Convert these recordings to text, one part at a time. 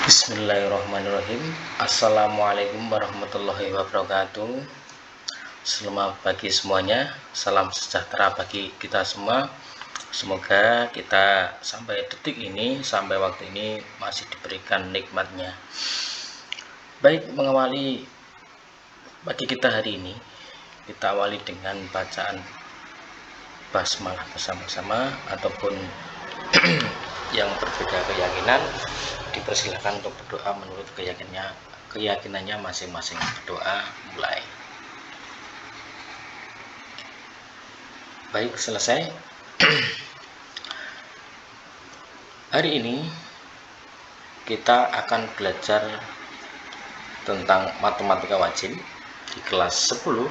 Bismillahirrahmanirrahim. Assalamualaikum warahmatullahi wabarakatuh. Selamat pagi semuanya. Salam sejahtera bagi kita semua. Semoga kita sampai detik ini, sampai waktu ini masih diberikan nikmatnya. Baik, mengawali pagi kita hari ini, kita awali dengan bacaan basmalah bersama-sama, ataupun yang berbeda keyakinan dipersilahkan untuk berdoa menurut keyakinannya masing-masing. Berdoa mulai. Baik, selesai. Hari ini kita akan belajar tentang matematika wajib di kelas 10.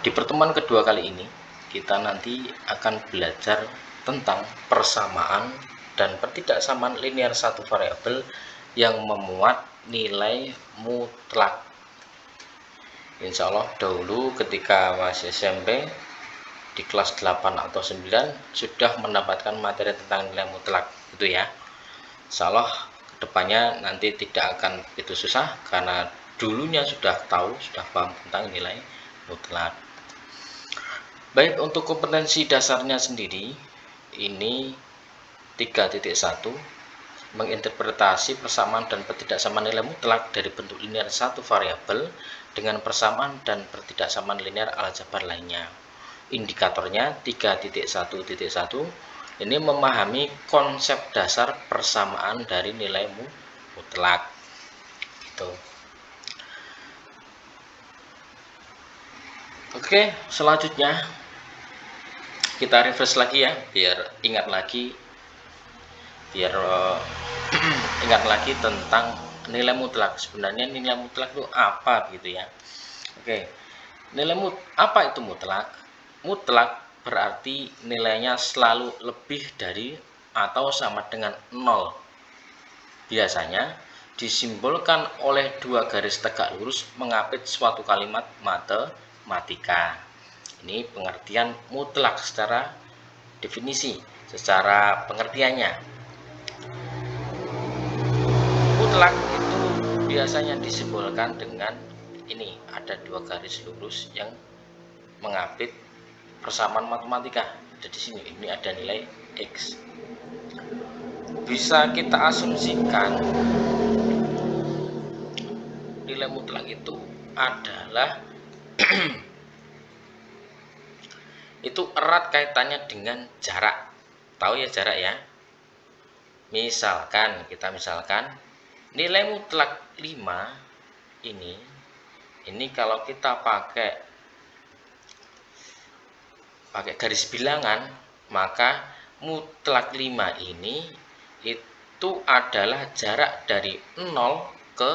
Di pertemuan kedua kali ini kita nanti akan belajar tentang persamaan dan pertidaksamaan linear satu variabel yang memuat nilai mutlak. Insya Allah dahulu ketika masih SMP di kelas 8 atau 9 sudah mendapatkan materi tentang nilai mutlak itu ya. Insya Allah kedepannya nanti tidak akan begitu susah karena dulunya sudah tahu, sudah paham tentang nilai mutlak. Baik, untuk kompetensi dasarnya sendiri ini 3.1 menginterpretasi persamaan dan pertidaksamaan nilai mutlak dari bentuk linear satu variabel dengan persamaan dan pertidaksamaan linear aljabar lainnya. Indikatornya 3.1.1 ini memahami konsep dasar persamaan dari nilai mutlak. Gitu. Oke, selanjutnya kita refresh lagi ya, biar ingat lagi tentang nilai mutlak. Sebenarnya nilai mutlak itu apa gitu ya. Oke, apa itu mutlak? Mutlak berarti nilainya selalu lebih dari atau sama dengan 0. Biasanya disimbolkan oleh dua garis tegak lurus mengapit suatu kalimat matematika. Ini pengertian mutlak secara definisi, secara pengertiannya. Mutlak itu biasanya disimbolkan dengan ini, ada dua garis lurus yang mengapit persamaan matematika. Ada di sini, ini ada nilai X. Bisa kita asumsikan nilai mutlak itu adalah itu erat kaitannya dengan jarak. Tahu ya jarak ya? Misalkan nilai mutlak 5 ini kalau kita pakai garis bilangan, maka mutlak 5 ini itu adalah jarak dari 0 ke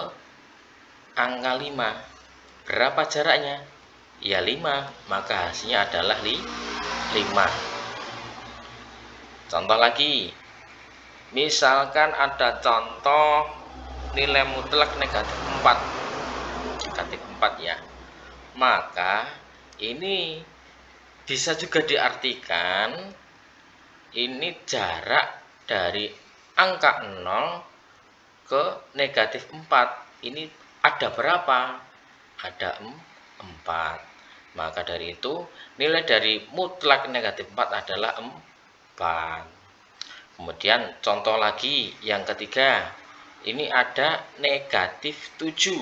angka 5. Berapa jaraknya? Ya 5, maka hasilnya adalah 5. Contoh lagi, misalkan ada contoh nilai mutlak negatif 4 ya, maka ini bisa juga diartikan ini jarak dari angka 0 ke negatif 4. Ini ada berapa? Ada 4. Maka dari itu nilai dari mutlak negatif 4 adalah 4. Kemudian contoh lagi yang ketiga, ini ada negatif 7.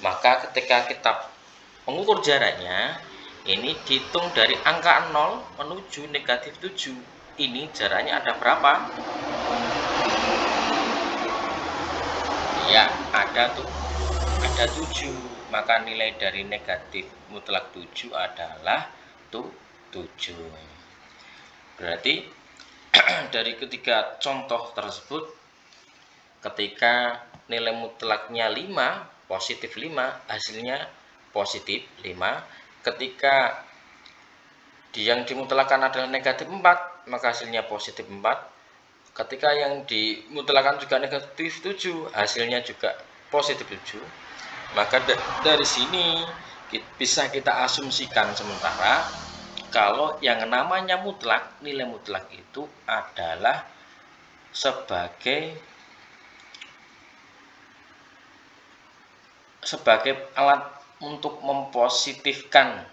Maka ketika kita mengukur jaraknya, ini dihitung dari angka 0 menuju negatif 7. Ini jaraknya ada berapa? Ya, ada 7. Maka nilai dari negatif mutlak 7 adalah 7. Berarti dari ketiga contoh tersebut, ketika nilai mutlaknya 5, positif 5, hasilnya positif 5. Ketika yang dimutlakan adalah negatif 4, maka hasilnya positif 4. Ketika yang dimutlakan juga negatif 7, hasilnya juga positif 7. Maka dari sini bisa kita asumsikan sementara kalau yang namanya mutlak, nilai mutlak itu adalah sebagai alat untuk mempositifkan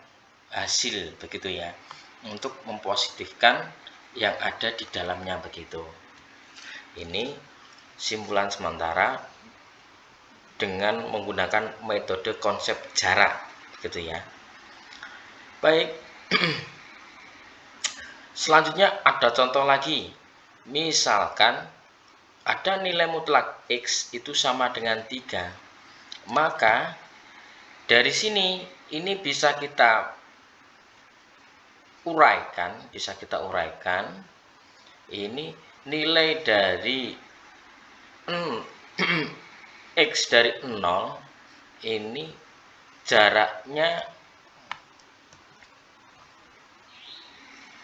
hasil, begitu ya, untuk mempositifkan yang ada di dalamnya, begitu. Ini simpulan sementara dengan menggunakan metode konsep jarak, gitu ya. Baik. Selanjutnya ada contoh lagi. Misalkan ada nilai mutlak X itu sama dengan 3. Maka dari sini ini bisa kita uraikan, ini nilai dari X dari 0 ini jaraknya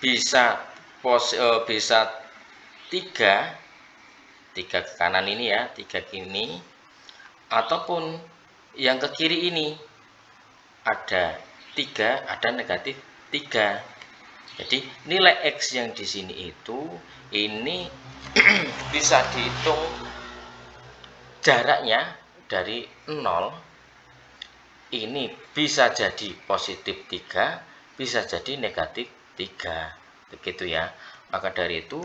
bisa 3 ke kanan ini ya, 3 kini, ataupun yang ke kiri ini ada 3, ada negatif 3. Jadi nilai X yang di sini itu ini bisa dihitung jaraknya dari 0 ini bisa jadi positif 3, bisa jadi negatif 3, begitu ya. Maka dari itu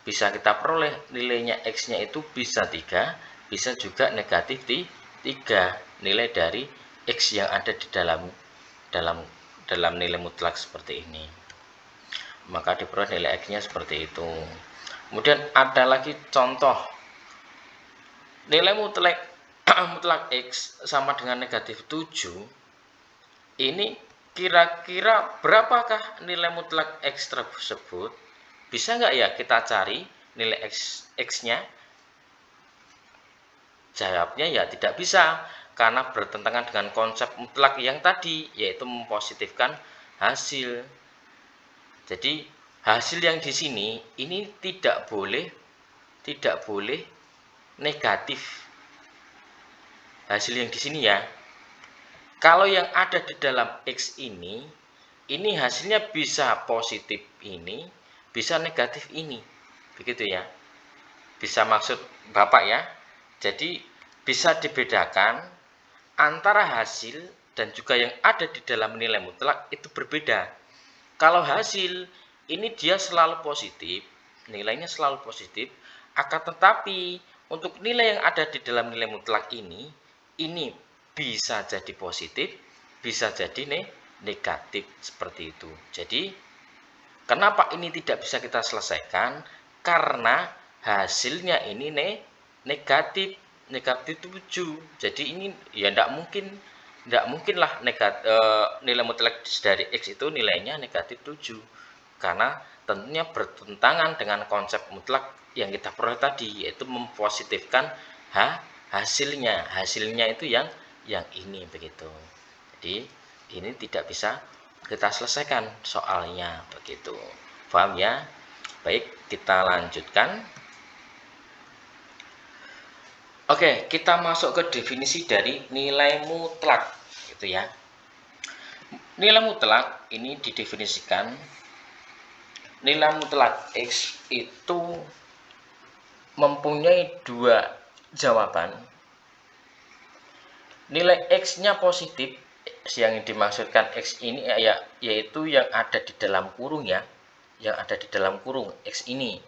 bisa kita peroleh nilainya X-nya itu bisa 3, bisa juga negatif 3, nilai dari X yang ada di dalam nilai mutlak seperti ini. Maka diperoleh nilai X-nya seperti itu. Kemudian ada lagi contoh nilai mutlak X sama dengan negatif 7. Ini kira-kira berapakah nilai mutlak X tersebut? Bisa nggak ya kita cari nilai X-nya? Jawabnya ya tidak bisa, karena bertentangan dengan konsep mutlak yang tadi, yaitu mempositifkan hasil. Jadi hasil yang di sini ini tidak boleh negatif. Hasil yang di sini ya. Kalau yang ada di dalam X ini hasilnya bisa positif ini, bisa negatif ini. Begitu ya. Bisa maksud Bapak ya. Jadi bisa dibedakan antara hasil dan juga yang ada di dalam nilai mutlak itu berbeda. Kalau hasil ini dia selalu positif, nilainya selalu positif, akan tetapi untuk nilai yang ada di dalam nilai mutlak ini bisa jadi positif, bisa jadi negatif, seperti itu. Jadi kenapa ini tidak bisa kita selesaikan? Karena hasilnya ini negatif 7. Jadi ini ya tidak mungkin lah nilai mutlak dari X itu nilainya negatif 7, karena tentunya bertentangan dengan konsep mutlak yang kita peroleh tadi, yaitu mempositifkan hasilnya itu yang ini, begitu. Jadi ini tidak bisa kita selesaikan soalnya, begitu. Paham ya? Baik, kita lanjutkan. Oke, kita masuk ke definisi dari nilai mutlak, gitu ya. Nilai mutlak ini didefinisikan, nilai mutlak X itu mempunyai 2 jawaban. Nilai X-nya positif, yang dimaksudkan X ini yaitu yang ada di dalam kurung ya, yang ada di dalam kurung X ini.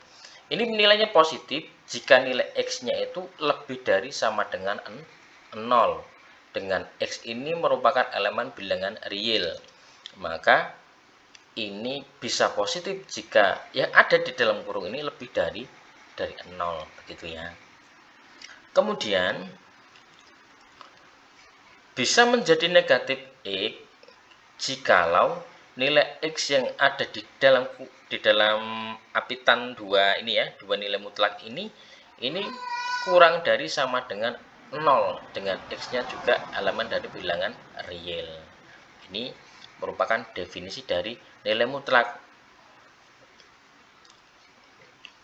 Ini nilainya positif jika nilai X-nya itu lebih dari sama dengan 0. Dengan X ini merupakan elemen bilangan real. Maka ini bisa positif jika yang ada di dalam kurung ini lebih dari 0, begitu ya. Kemudian bisa menjadi negatif X jikalau nilai X yang ada di dalam apitan 2 ini ya, 2 nilai mutlak ini kurang dari sama dengan 0, dengan X-nya juga elemen dari bilangan real. Ini merupakan definisi dari nilai mutlak.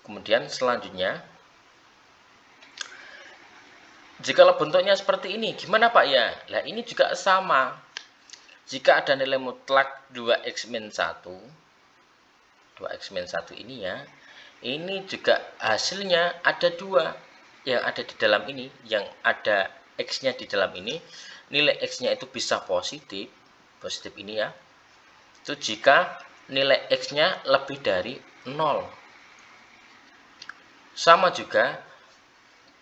Kemudian selanjutnya, jikalau bentuknya seperti ini, gimana Pak ya? Nah, ini juga sama. Jika ada nilai mutlak 2x-1 ini ya, ini juga hasilnya ada dua yang ada di dalam ini, yang ada X-nya di dalam ini. Nilai X-nya itu bisa positif ini ya, itu jika nilai X-nya lebih dari 0. Sama juga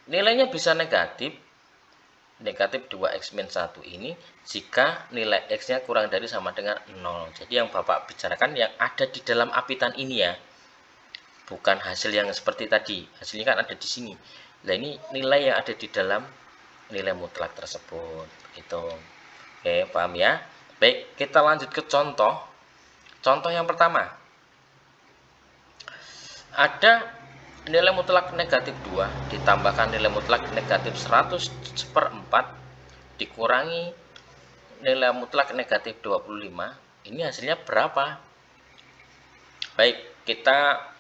nilainya bisa negatif 2x min 1 ini jika nilai X-nya kurang dari sama dengan 0. Jadi yang Bapak bicarakan yang ada di dalam apitan ini ya, bukan hasil yang seperti tadi. Hasilnya kan ada di sini. Nah, ini nilai yang ada di dalam nilai mutlak tersebut. Gitu. Oke, paham ya? Baik, kita lanjut ke contoh. Contoh yang pertama. Ada nilai mutlak negatif 2 ditambahkan nilai mutlak negatif 100/4 dikurangi nilai mutlak negatif 25. Ini hasilnya berapa? Baik, kita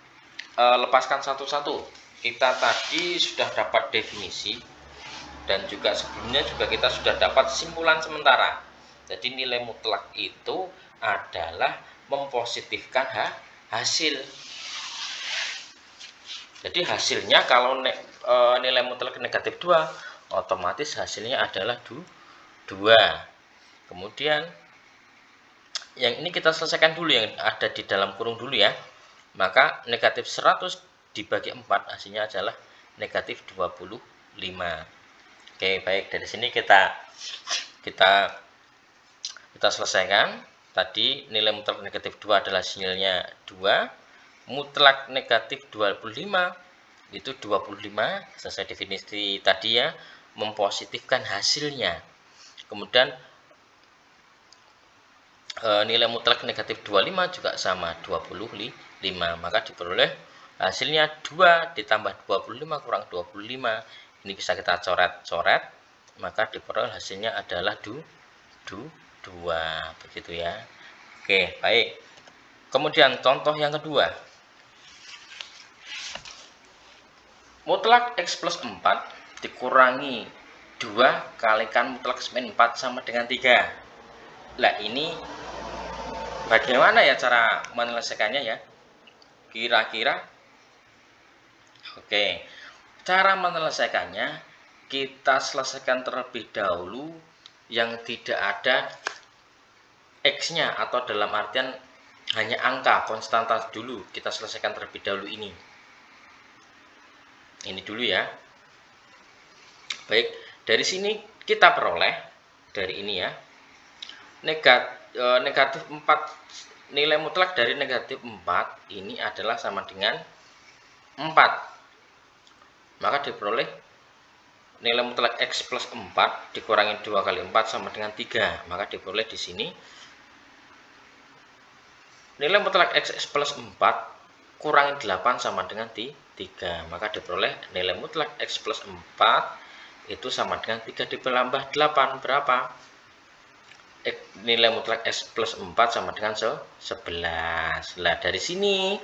lepaskan satu-satu. Kita tadi sudah dapat definisi dan juga sebelumnya juga kita sudah dapat simpulan sementara. Jadi nilai mutlak itu adalah mempositifkan hasil. Jadi hasilnya kalau nilai mutlak negatif 2, otomatis hasilnya adalah 2. Kemudian yang ini kita selesaikan dulu yang ada di dalam kurung dulu ya. Maka negatif 100 dibagi 4 hasilnya adalah negatif 25. Oke, baik, dari sini kita selesaikan. Tadi nilai mutlak negatif 2 adalah hasilnya 2. Mutlak negatif 25 itu 25 sesuai definisi tadi ya, mempositifkan hasilnya. Kemudian nilai mutlak negatif 25 juga sama 25, maka diperoleh hasilnya 2 ditambah 25 kurang 25. Ini bisa kita coret-coret, maka diperoleh hasilnya adalah 2 begitu ya. Oke, baik. Kemudian contoh yang kedua. Mutlak X plus 4 dikurangi 2 kalikan mutlak X min 4 sama dengan 3. Nah, ini bagaimana ya cara menyelesaikannya ya? Kira-kira? Oke, cara menyelesaikannya kita selesaikan terlebih dahulu yang tidak ada X-nya, atau dalam artian hanya angka konstanta dulu. Kita selesaikan terlebih dahulu ini dulu ya. Baik, dari sini kita peroleh dari ini ya, negatif 4, nilai mutlak dari negatif 4 ini adalah sama dengan 4. Maka diperoleh nilai mutlak X plus 4 dikurangi 2 kali 4 sama dengan 3. Maka diperoleh di sini nilai mutlak X plus 4 kurangi 8 sama dengan 3. Maka diperoleh nilai mutlak X plus 4 itu sama dengan 3 ditambah 8 berapa? Nilai mutlak X plus 4 sama dengan 11. Nah, dari sini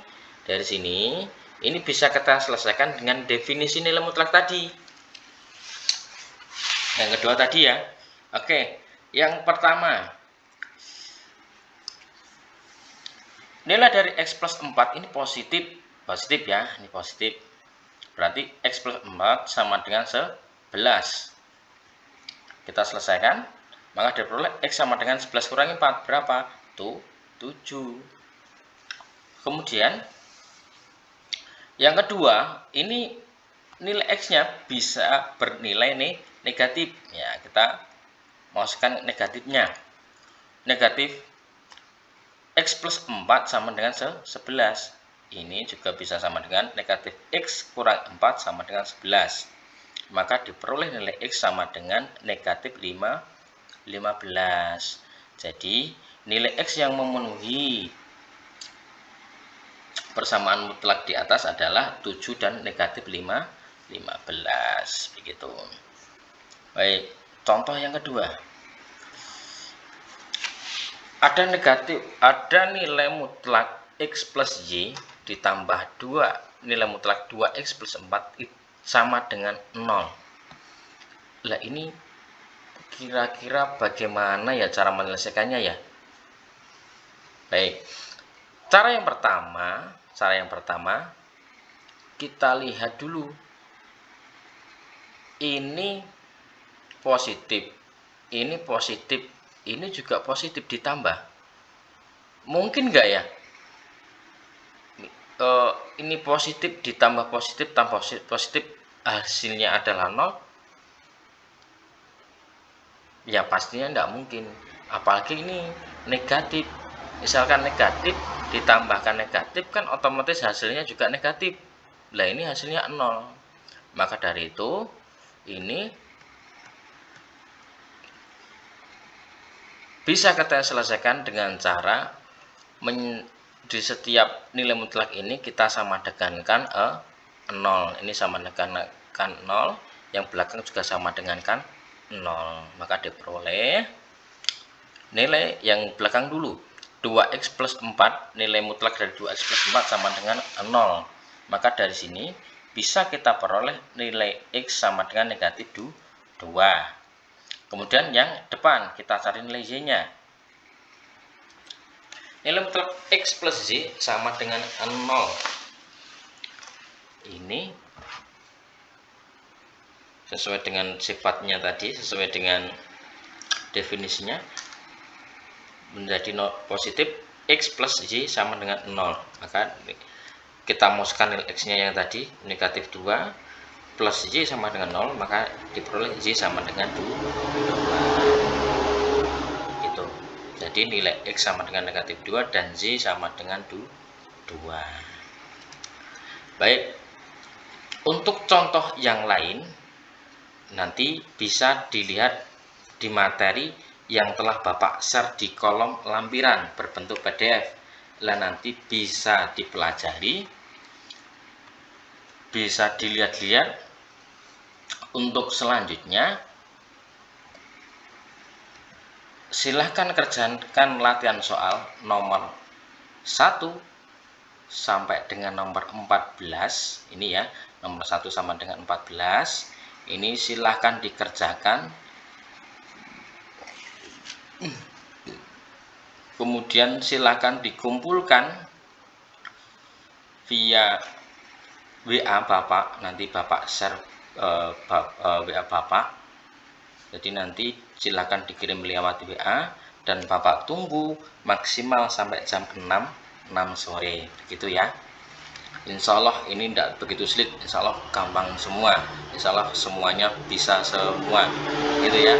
ini bisa kita selesaikan dengan definisi nilai mutlak tadi. Yang kedua tadi ya. Oke, yang pertama, nilai dari X plus 4 ini positif ya, ini positif. Berarti X plus 4 sama dengan 11. Kita selesaikan, maka diperoleh X sama dengan 11 kurangi 4 berapa? 7. Kemudian yang kedua, ini nilai X-nya bisa bernilai negatif ya, kita masukkan negatifnya. Negatif X plus 4 sama dengan 11. Ini juga bisa sama dengan negatif X kurang 4 sama dengan 11. Maka diperoleh nilai X sama dengan negatif 15. Jadi nilai X yang memenuhi persamaan mutlak di atas adalah 7 dan negatif 15. Begitu. Baik, contoh yang kedua. Ada nilai mutlak X plus Y ditambah 2 nilai mutlak 2X plus 4 sama dengan 0. Lah, ini kira-kira bagaimana ya cara menyelesaikannya ya? Baik, cara yang pertama kita lihat dulu. Ini positif, ini positif, ini juga positif ditambah. Mungkin nggak ya? Ini positif ditambah positif tambah positif hasilnya adalah 0? Ya pastinya tidak mungkin. Apalagi ini negatif. Misalkan negatif ditambahkan negatif kan otomatis hasilnya juga negatif. Lah ini hasilnya 0. Maka dari itu ini bisa kita selesaikan dengan cara di setiap nilai mutlak ini kita sama dengankan 0. Ini sama dengankan 0, yang belakang juga sama dengankan 0. Maka diperoleh nilai yang belakang dulu. 2x plus 4, nilai mutlak dari 2x plus 4 sama dengan 0. Maka dari sini bisa kita peroleh nilai x sama dengan negatif 2. Kemudian yang depan kita cari nilai y-nya. Nilai mutlak x plus y sama dengan 0. Ini sesuai dengan sifatnya tadi, sesuai dengan definisinya, menjadi positif. X plus y sama dengan 0. Maka kita masukkan nilai x-nya yang tadi negatif 2 plus y sama dengan 0, maka diperoleh y sama dengan 2. Jadi nilai x sama dengan negatif 2 dan z sama dengan 2. Baik, untuk contoh yang lain nanti bisa dilihat di materi yang telah Bapak share di kolom lampiran berbentuk PDF. Lah nanti bisa dipelajari, bisa dilihat-lihat. Untuk selanjutnya silahkan kerjakan latihan soal nomor 1 sampai dengan nomor 14. Ini ya, nomor 1 sama dengan 14. Ini silahkan dikerjakan. Kemudian silahkan dikumpulkan via WA Bapak. Nanti Bapak share WA Bapak. Jadi nanti silahkan dikirim lewat WA dan Bapak tunggu maksimal sampai jam 6 sore, begitu ya. Insya Allah ini tidak begitu sulit, insya Allah gampang semua, insya Allah semuanya bisa semua, gitu ya.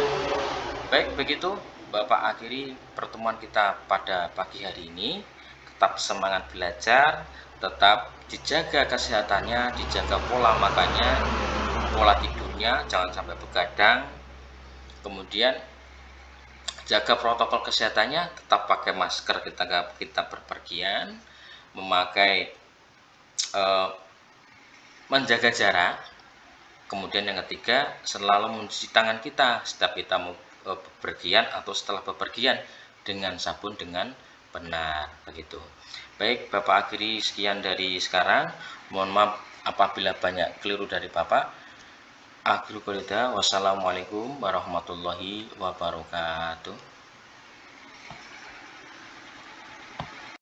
Baik, begitu Bapak akhiri pertemuan kita pada pagi hari ini. Tetap semangat belajar, tetap dijaga kesehatannya, dijaga pola makannya, pola tidurnya, jangan sampai begadang. Kemudian jaga protokol kesehatannya, tetap pakai masker ketika kita berpergian, memakai menjaga jarak. Kemudian yang ketiga, selalu mencuci tangan kita setiap kita mau bepergian atau setelah bepergian dengan sabun dengan benar, begitu. Baik, Bapak akhiri sekian dari sekarang. Mohon maaf apabila banyak keliru dari Bapak. Akhirul qolida, wassalamualaikum warahmatullahi wabarakatuh.